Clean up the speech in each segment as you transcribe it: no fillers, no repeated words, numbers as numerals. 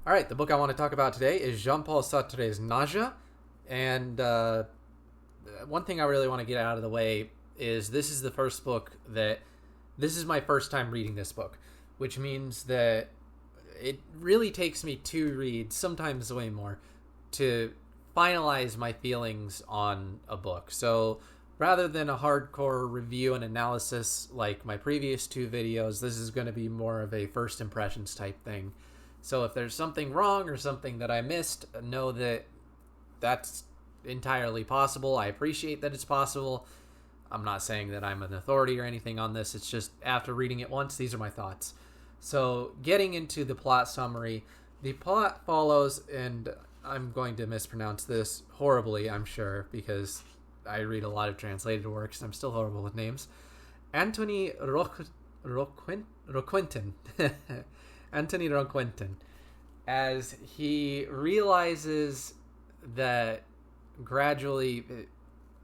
All right, the book I want to talk about today is Jean-Paul Sartre's Nausea. And one thing I really want to get out of the way is this is the first book that... This is my first time reading this book, which means that it really takes me 2 reads, sometimes way more, to finalize my feelings on a book. So rather than a hardcore review and analysis like my previous 2 videos, this is going to be more of a first impressions type thing. So if there's something wrong or something that I missed, know that that's entirely possible. I appreciate that it's possible. I'm not saying that I'm an authority or anything on this. It's just after reading it once, these are my thoughts. So getting into the plot summary, the plot follows, and I'm going to mispronounce this horribly, I'm sure, because I read a lot of translated works and I'm still horrible with names. Anthony Roquentin. Anthony Ronquentin, as he realizes that gradually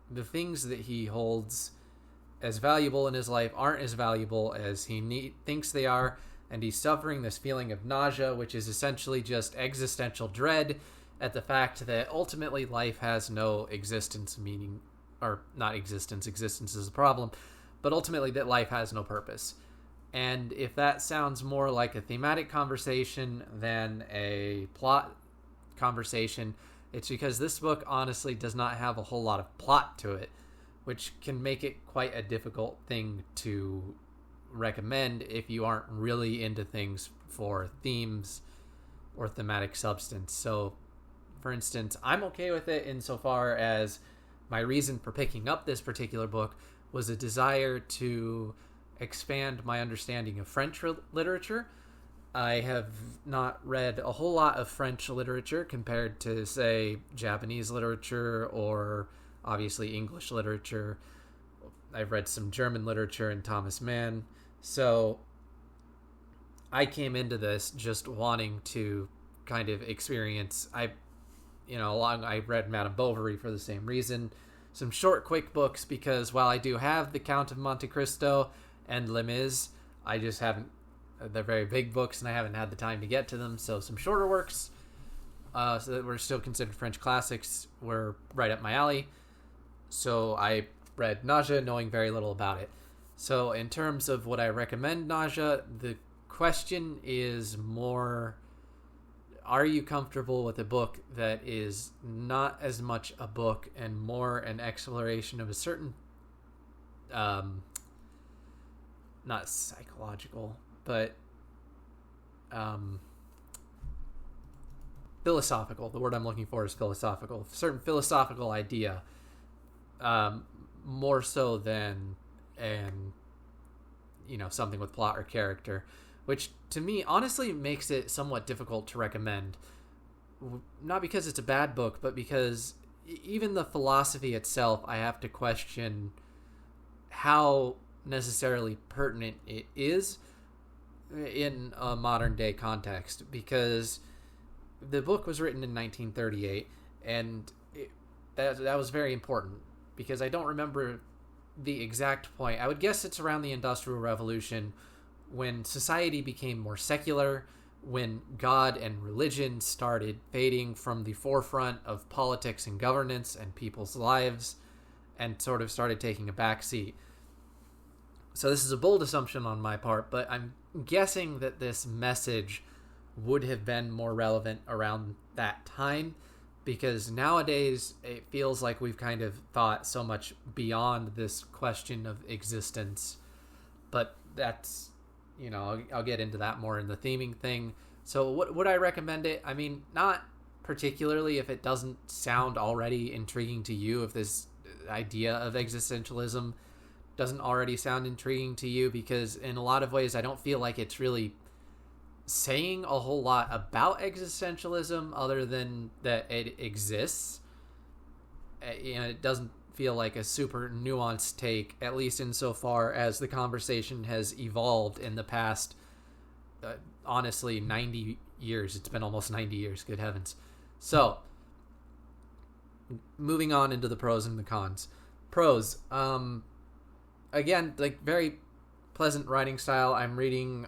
the things that he holds as valuable in his life aren't as valuable as he thinks they are, and he's suffering this feeling of nausea, which is essentially just existential dread at the fact that ultimately life has no existence, meaning, or not existence is a problem, but ultimately that life has no purpose. And if that sounds more like a thematic conversation than a plot conversation, it's because this book honestly does not have a whole lot of plot to it, which can make it quite a difficult thing to recommend if you aren't really into things for themes or thematic substance. So, for instance, I'm okay with it insofar as my reason for picking up this particular book was a desire to expand my understanding of French literature. I have not read a whole lot of French literature compared to, say, Japanese literature or obviously English literature. I've read some German literature and Thomas Mann. So I came into this just wanting to kind of experience... I read Madame Bovary for the same reason. Some short, quick books because while I do have The Count of Monte Cristo and Les Mis, I just haven't... They're very big books, and I haven't had the time to get to them. So some shorter works, so that were still considered French classics, were right up my alley. So I read Nausea, knowing very little about it. So in terms of what I recommend Nausea, the question is more, are you comfortable with a book that is not as much a book and more an exploration of a certain... not psychological, but philosophical. The word I'm looking for is philosophical. A certain philosophical idea, more so than something with plot or character, which to me honestly makes it somewhat difficult to recommend. Not because it's a bad book, but because even the philosophy itself, I have to question how necessarily pertinent it is in a modern day context, because the book was written in 1938, and that was very important, because I don't remember the exact point. I would guess it's around the Industrial Revolution, when society became more secular, when God and religion started fading from the forefront of politics and governance and people's lives, and sort of started taking a back seat. So this is a bold assumption on my part, but I'm guessing that this message would have been more relevant around that time, because nowadays it feels like we've kind of thought so much beyond this question of existence. But that's, I'll get into that more in the theming thing. So would I recommend it? I mean, not particularly if it doesn't sound already intriguing to you, if this idea of existentialism doesn't already sound intriguing to you, because in a lot of ways I don't feel like it's really saying a whole lot about existentialism other than that it exists. It doesn't feel like a super nuanced take, at least insofar as the conversation has evolved in the past, honestly, 90 years. It's been almost 90 years, good heavens. So, moving on into the pros and the cons. Pros, again, like, very pleasant writing style. I'm reading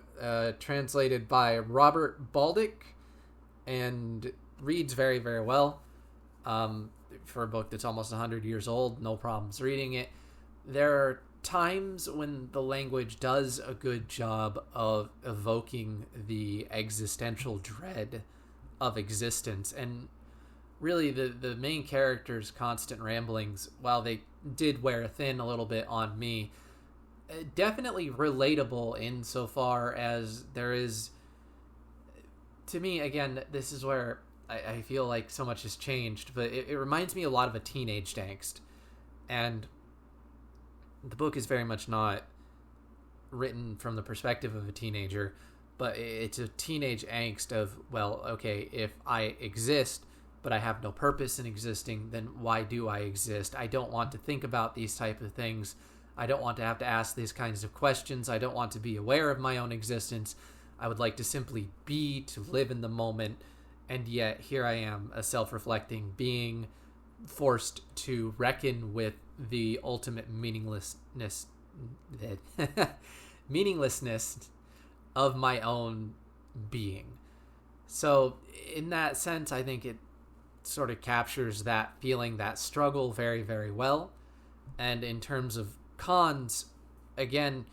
translated by Robert Baldick, and reads very, very well. For a book that's almost 100 years old, no problems reading it. There are times when the language does a good job of evoking the existential dread of existence, and really the main character's constant ramblings, while they did wear thin a little bit on me, definitely relatable insofar as there is, to me, again, this is where I feel like so much has changed, but it reminds me a lot of a teenage angst. And the book is very much not written from the perspective of a teenager, but it's a teenage angst of, well, okay, if I exist, but I have no purpose in existing, then why do I exist? I don't want to think about these type of things. I don't want to have to ask these kinds of questions. I don't want to be aware of my own existence. I would like to simply be, to live in the moment. And yet here I am, a self-reflecting being, forced to reckon with the ultimate meaninglessness of my own being. So in that sense, I think it sort of captures that feeling, that struggle very, very well. And in terms of cons, again,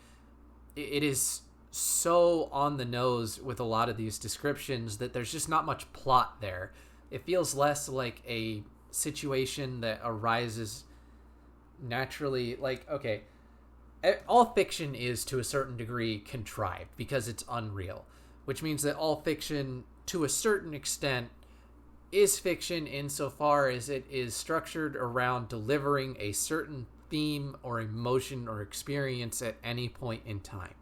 it is so on the nose with a lot of these descriptions that there's just not much plot there. It feels less like a situation that arises naturally. Like, okay, all fiction is to a certain degree contrived because it's unreal, which means that all fiction to a certain extent is fiction insofar as it is structured around delivering a certain theme or emotion or experience at any point in time.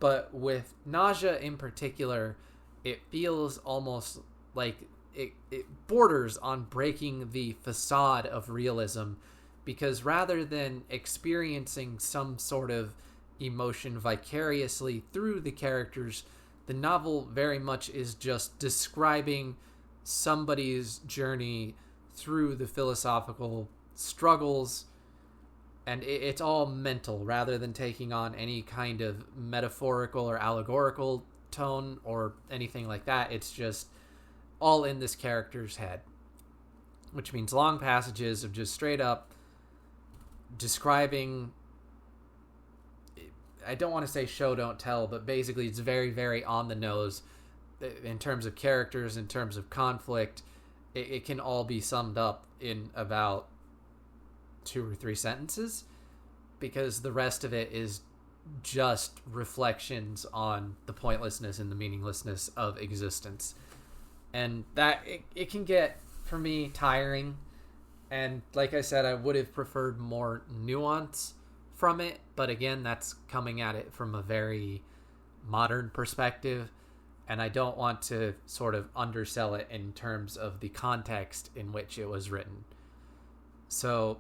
But with Nausea in particular, it feels almost like it borders on breaking the facade of realism, because rather than experiencing some sort of emotion vicariously through the characters, the novel very much is just describing somebody's journey through the philosophical struggles, and it's all mental rather than taking on any kind of metaphorical or allegorical tone or anything like that. It's just all in this character's head, which means long passages of just straight up describing, I don't want to say show don't tell, but basically it's very, very on the nose in terms of characters, in terms of conflict. It can all be summed up in about 2 or 3 sentences, because the rest of it is just reflections on the pointlessness and the meaninglessness of existence. And that it can get, for me, tiring. And like I said, I would have preferred more nuance from it, but again, that's coming at it from a very modern perspective, and I don't want to sort of undersell it in terms of the context in which it was written. So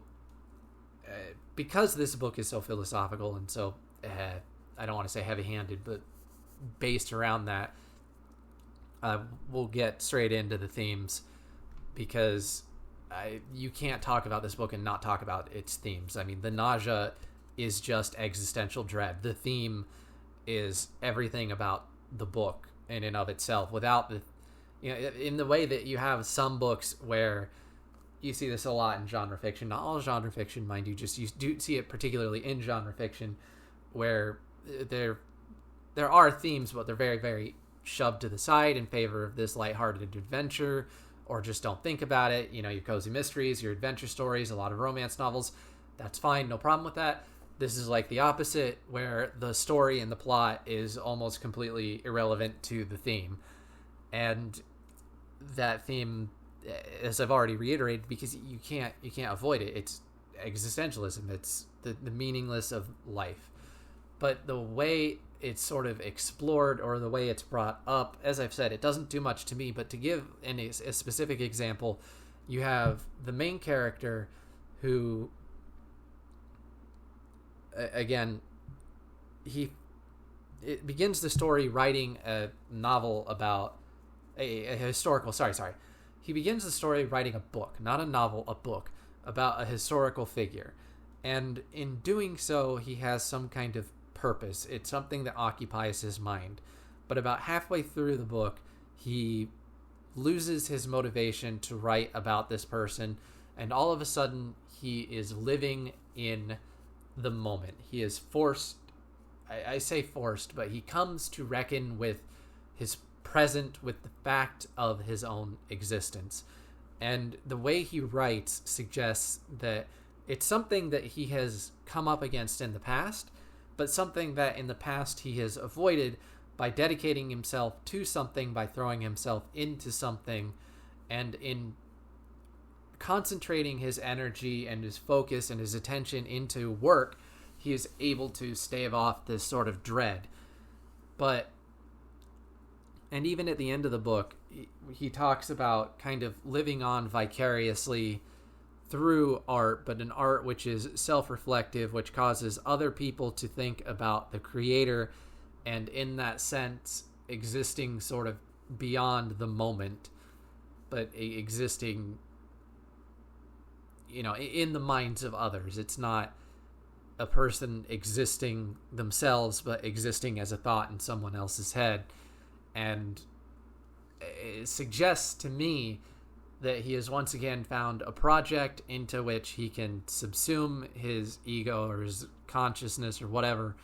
because this book is so philosophical and so I don't want to say heavy-handed, but based around that, we'll get straight into the themes, because you can't talk about this book and not talk about its themes. I mean, the nausea is just existential dread. The theme is everything about the book in and of itself, without the, in the way that you have some books where you see this a lot in genre fiction, not all genre fiction, mind you, just you do see it particularly in genre fiction, where there are themes, but they're very, very shoved to the side in favor of this lighthearted adventure, or just don't think about it. Your cozy mysteries, your adventure stories, a lot of romance novels. That's fine, no problem with that. This is like the opposite, where the story and the plot is almost completely irrelevant to the theme. And that theme, as I've already reiterated, because you can't avoid it, it's existentialism. It's the meaningless of life. But the way it's sort of explored, or the way it's brought up, as I've said, it doesn't do much to me. But to give a specific example, you have the main character who, again, it begins the story writing a novel about a historical, he begins the story writing a book, not a novel, a book about a historical figure. And in doing so, he has some kind of purpose. It's something that occupies his mind. But about halfway through the book, he loses his motivation to write about this person, and all of a sudden he is living in the moment. He is forced, I say forced, but he comes to reckon with his present, with the fact of his own existence. And the way he writes suggests that it's something that he has come up against in the past, but something that in the past he has avoided by dedicating himself to something, by throwing himself into something, and in concentrating his energy and his focus and his attention into work, he is able to stave off this sort of dread. And even at the end of the book, he talks about kind of living on vicariously through art, but an art which is self-reflective, which causes other people to think about the creator, and in that sense, existing sort of beyond the moment, but existing, in the minds of others. It's not a person existing themselves, but existing as a thought in someone else's head. And it suggests to me that he has once again found a project into which he can subsume his ego or his consciousness or whatever,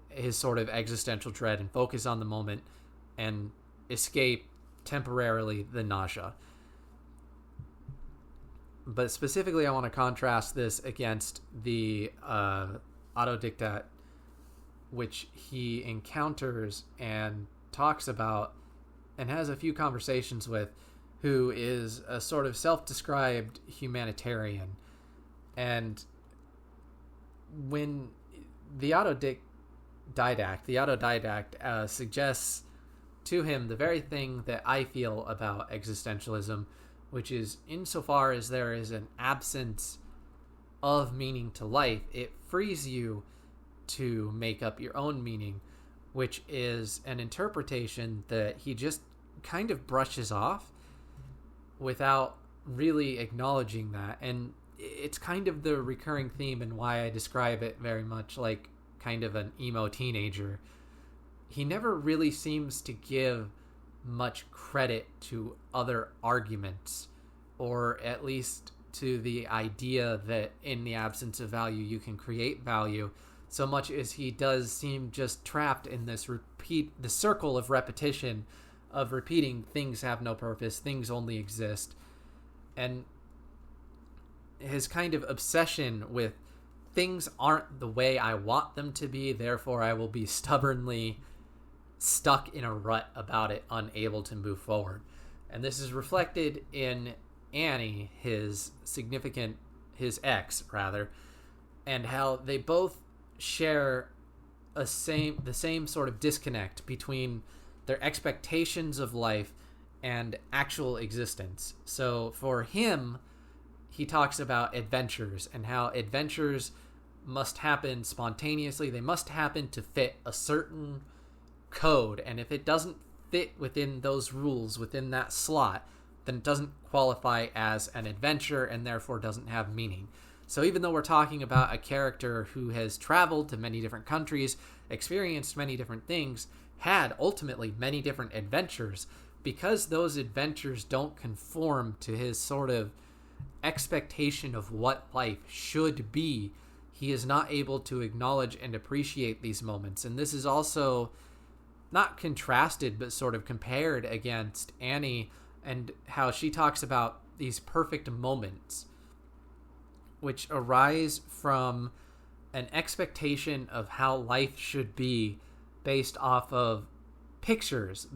his sort of existential dread, and focus on the moment and escape temporarily the nausea. But specifically, I want to contrast this against the autodictat, which he encounters and talks about and has a few conversations with, who is a sort of self-described humanitarian. And when the autodidact suggests to him the very thing that I feel about existentialism, which is, insofar as there is an absence of meaning to life, it frees you to make up your own meaning, which is an interpretation that he just kind of brushes off without really acknowledging that. And it's kind of the recurring theme, and why I describe it very much like kind of an emo teenager. He never really seems to give much credit to other arguments, or at least to the idea that in the absence of value you can create value, so much as he does seem just trapped in the circle of repetition, of repeating things have no purpose, things only exist. And his kind of obsession with things aren't the way I want them to be, therefore I will be stubbornly stuck in a rut about it, unable to move forward. And this is reflected in Annie, his ex, and how they both share the same sort of disconnect between their expectations of life and actual existence. So for him, he talks about adventures and how adventures must happen spontaneously. They must happen to fit a certain code, and if it doesn't fit within those rules, within that slot, then it doesn't qualify as an adventure and therefore doesn't have meaning. So even though we're talking about a character who has traveled to many different countries, experienced many different things, had ultimately many different adventures, because those adventures don't conform to his sort of expectation of what life should be, he is not able to acknowledge and appreciate these moments. And this is also not contrasted, but sort of compared against Annie, and how she talks about these perfect moments, which arise from an expectation of how life should be based off of pictures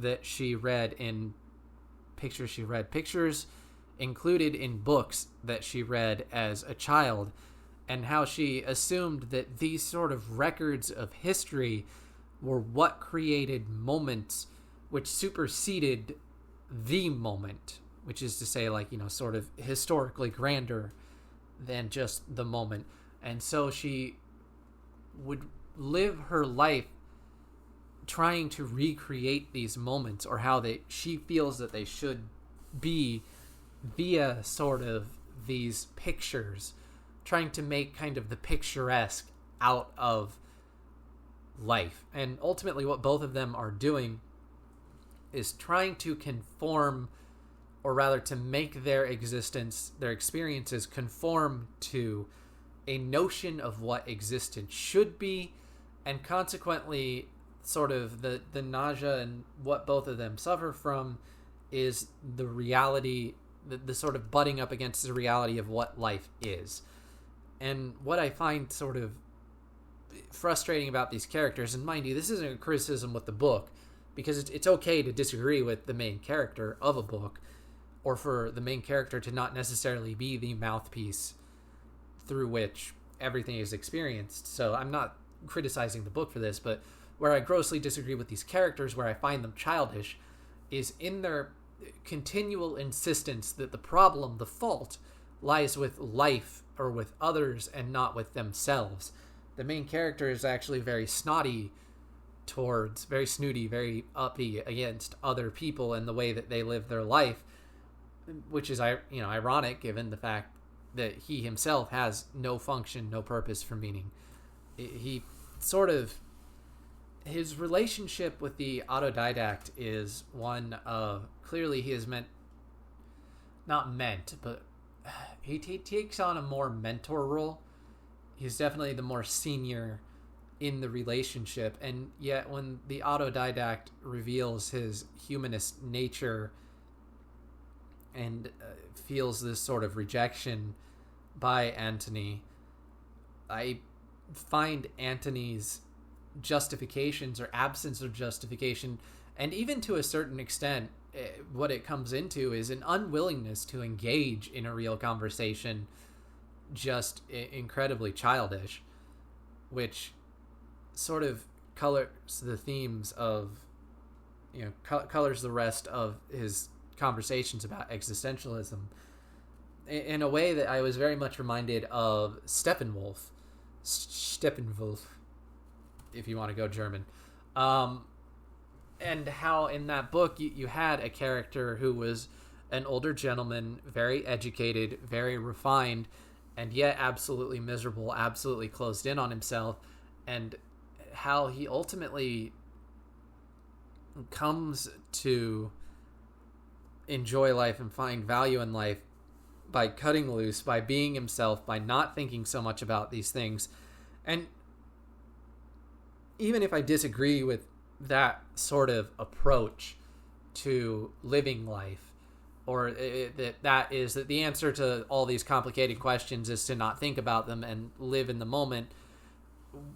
included in books that she read as a child, and how she assumed that these sort of records of history were what created moments which superseded the moment, which is to say, sort of historically grander than just the moment. And so she would live her life trying to recreate these moments, or how she feels that they should be, via sort of these pictures, trying to make kind of the picturesque out of life. And ultimately what both of them are doing is trying to conform or rather to make their existence, their experiences conform to a notion of what existence should be, and consequently sort of the nausea and what both of them suffer from is the reality, the sort of butting up against the reality of what life is. And what I find sort of frustrating about these characters, and mind you, this isn't a criticism with the book, because it's okay to disagree with the main character of a book, or for the main character to not necessarily be the mouthpiece through which everything is experienced. So I'm not criticizing the book for this, but where I grossly disagree with these characters, where I find them childish, is in their continual insistence that the problem, the fault, lies with life or with others and not with themselves. The main character is actually very snooty, very uppy against other people and the way that they live their life, which is, ironic given the fact that he himself has no function, no purpose for meaning. He sort of, his relationship with the autodidact is one of, clearly he is but he takes on a more mentor role. He's definitely the more senior in the relationship, and yet when the autodidact reveals his humanist nature and feels this sort of rejection by Antony, I find Antony's justifications or absence of justification, and even to a certain extent what it comes into is an unwillingness to engage in a real conversation, just incredibly childish, which sort of colors the themes of, colors the rest of his conversations about existentialism in a way that I was very much reminded of Steppenwolf, if you want to go German, and how in that book you had a character who was an older gentleman, very educated, very refined, and yet absolutely miserable, absolutely closed in on himself, and how he ultimately comes to enjoy life and find value in life by cutting loose, by being himself, by not thinking so much about these things. And even if I disagree with that sort of approach to living life, or that the answer to all these complicated questions is to not think about them and live in the moment,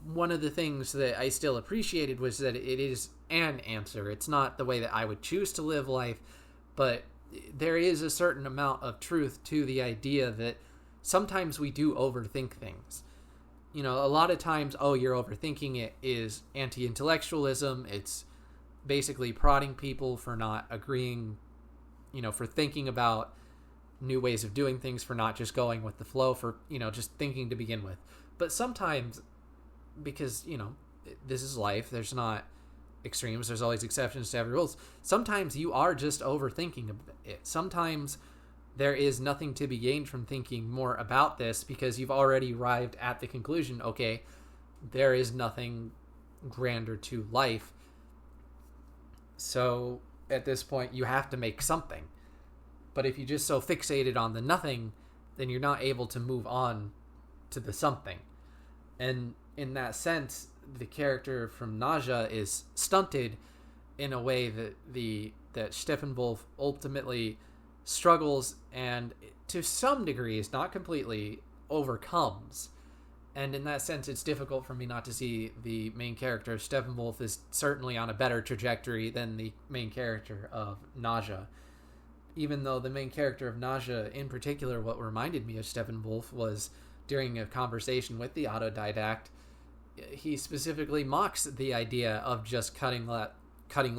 one of the things that I still appreciated was that it is an answer. It's not the way that I would choose to live life, but there is a certain amount of truth to the idea that sometimes we do overthink things. A lot of times, you're overthinking it is anti-intellectualism. It's basically prodding people for not agreeing, for thinking about new ways of doing things, for not just going with the flow, for, just thinking to begin with. But sometimes, because, this is life, there's not extremes, there's always exceptions to every rule. Sometimes you are just overthinking it. Sometimes there is nothing to be gained from thinking more about this because you've already arrived at the conclusion, okay, there is nothing grander to life. So at this point, you have to make something. But if you just so fixated on the nothing, then you're not able to move on to the something. And in that sense, the character from Nausea is stunted in a way that Steppenwolf ultimately struggles and to some degrees, not completely, overcomes. And in that sense, it's difficult for me not to see the main character of Steppenwolf is certainly on a better trajectory than the main character of Nausea. Even though the main character of Nausea, in particular, what reminded me of Steppenwolf was during a conversation with the autodidact, he specifically mocks the idea of just cutting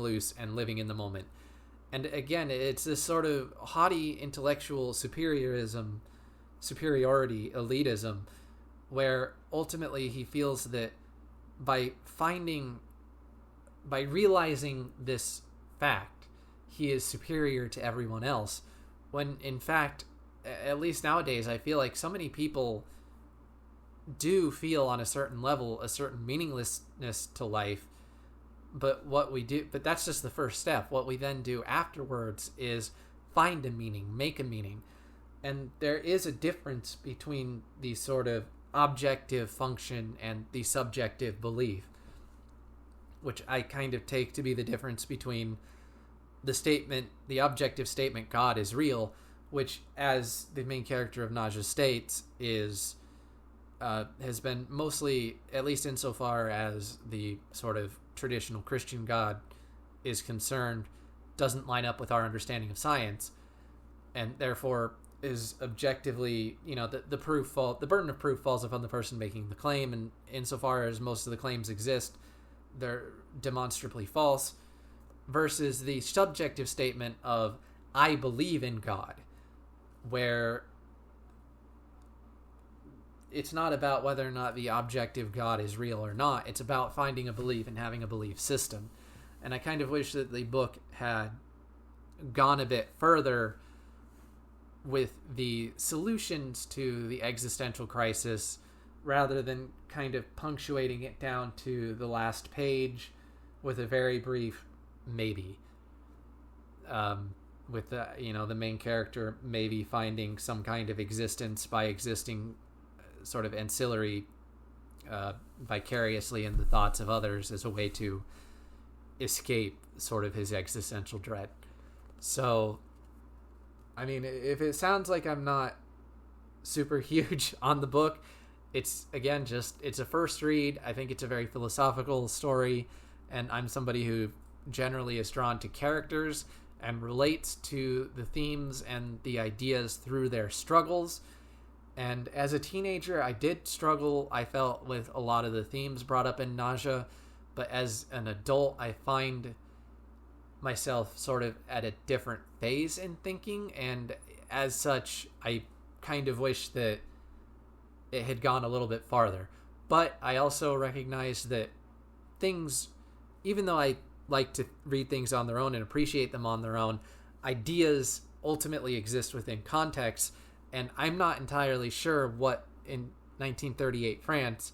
loose and living in the moment. And again, it's this sort of haughty intellectual superiority, elitism, where ultimately he feels that by realizing this fact, he is superior to everyone else, when in fact, at least nowadays, I feel like so many people do feel on a certain level a certain meaninglessness to life, but that's just the first step. What we then do afterwards is find a meaning, make a meaning. And there is a difference between the sort of objective function and the subjective belief, which I kind of take to be the difference between the objective statement, God is real, which, as the main character of Nausea states, has been mostly, at least insofar as the sort of traditional Christian God is concerned, doesn't line up with our understanding of science, and therefore is objectively, the burden of proof falls upon the person making the claim, and insofar as most of the claims exist, they're demonstrably false, versus the subjective statement of, I believe in God, where it's not about whether or not the objective God is real or not. It's about finding a belief and having a belief system. And I kind of wish that the book had gone a bit further with the solutions to the existential crisis, rather than kind of punctuating it down to the last page with a very brief maybe. With the main character maybe finding some kind of existence by existing sort of ancillary vicariously in the thoughts of others as a way to escape sort of his existential dread. So, I mean, if it sounds like I'm not super huge on the book, it's, again, it's a first read. I think it's a very philosophical story, and I'm somebody who generally is drawn to characters and relates to the themes and the ideas through their struggles. And as a teenager, I did struggle, I felt, with a lot of the themes brought up in Nausea, but as an adult, I find myself sort of at a different phase in thinking, and as such, I kind of wish that it had gone a little bit farther. But I also recognize that things, even though I like to read things on their own and appreciate them on their own, ideas ultimately exist within context, and I'm not entirely sure what, in 1938 France,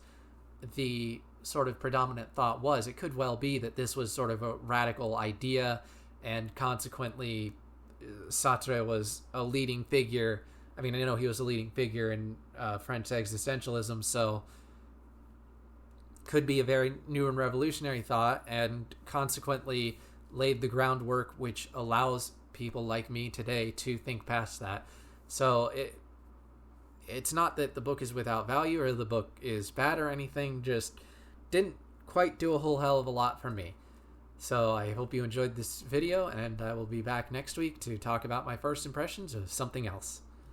the sort of predominant thought was. It could well be that this was sort of a radical idea, and consequently Satre was a leading figure. I mean, I know he was a leading figure in French existentialism, so could be a very new and revolutionary thought, and consequently laid the groundwork which allows people like me today to think past that. So it's not that the book is without value or the book is bad or anything, just didn't quite do a whole hell of a lot for me. So I hope you enjoyed this video, and I will be back next week to talk about my first impressions of something else.